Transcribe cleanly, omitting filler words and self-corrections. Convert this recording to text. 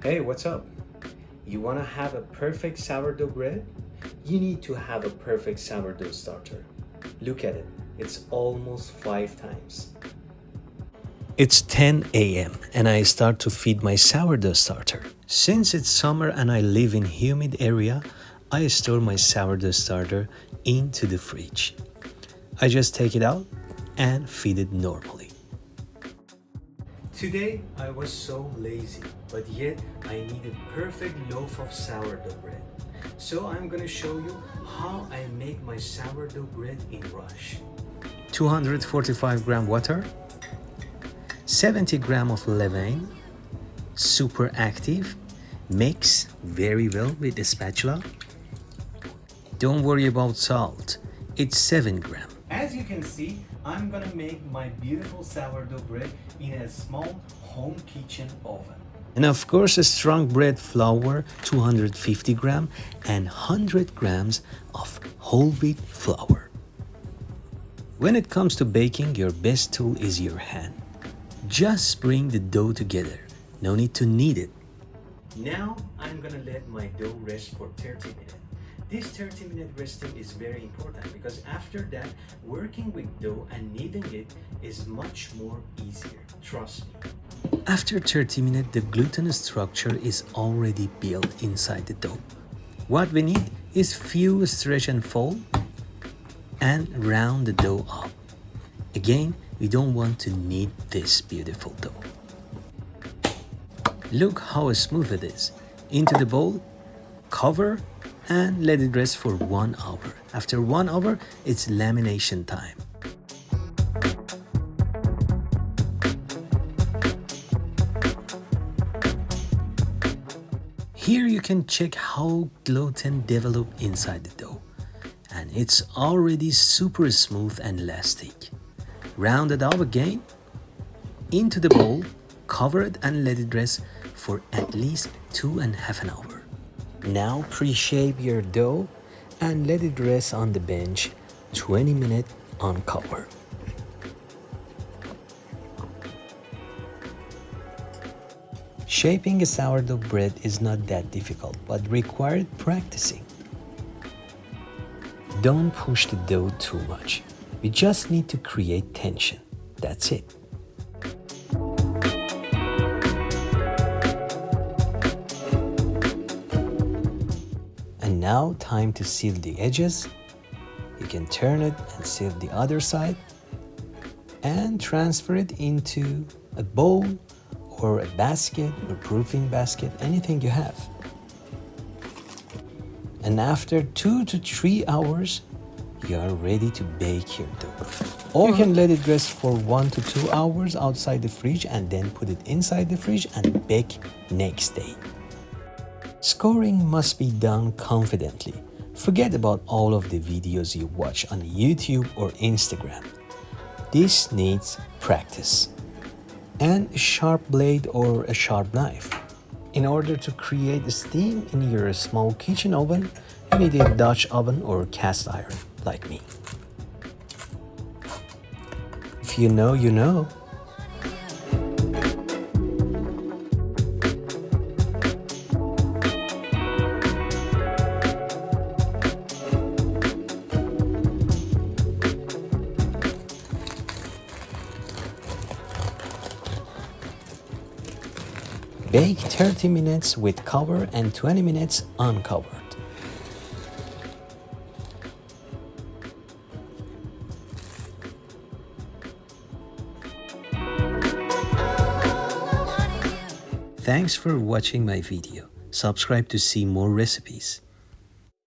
Hey, what's up? You want to have a perfect sourdough bread? You need to have a perfect sourdough starter. Look at it, it's almost 5 times. It's 10 a.m. and I start to feed my sourdough starter. Since it's summer and I live in humid area, I store my sourdough starter into the fridge. I just take it out and feed it normally. Today I was so lazy, but yet I need a perfect loaf of sourdough bread. So I'm gonna show you how I make my sourdough bread in rush. 245 gram water, 70 gram of levain, super active, mix very well with a spatula. Don't worry about salt, it's 7 gram. As you can see, I'm gonna make my beautiful sourdough bread in a small home kitchen oven. And of course, a strong bread flour, 250 gram and 100 grams of whole wheat flour. When it comes to baking, your best tool is your hand. Just bring the dough together, no need to knead it. Now I'm gonna let my dough rest for 30 minutes. This 30-minute resting is very important because after that, working with dough and kneading it is much more easier, trust me. After 30 minutes, the gluten structure is already built inside the dough. What we need is few stretch and fold and round the dough up. Again, we don't want to knead this beautiful dough. Look how smooth it is. Into the bowl, cover, and let it rest for 1 hour. After 1 hour, it's lamination time. Here you can check how gluten develop inside the dough. And it's already super smooth and elastic. Round it up again, into the bowl, cover it and let it rest for at least 2.5 hours. Now pre-shape your dough and let it rest on the bench 20 minutes on cover. Shaping a sourdough bread is not that difficult but required practicing. Don't push the dough too much. We just need to create tension. That's it. And now time to seal the edges. You can turn it and seal the other side and transfer it into a bowl or a basket or proofing basket, anything you have. And after 2 to 3 hours, you are ready to bake your dough. Or you can let it rest for 1 to 2 hours outside the fridge and then put it inside the fridge and bake next day. Scoring must be done confidently. Forget about all of the videos you watch on YouTube or Instagram. This needs practice and a sharp blade or a sharp knife. In order to create steam in your small kitchen oven, you need a Dutch oven or cast iron, like me. If you know, you know. Bake 30 minutes with cover and 20 minutes uncovered. Thanks for watching my video. Subscribe to see more recipes.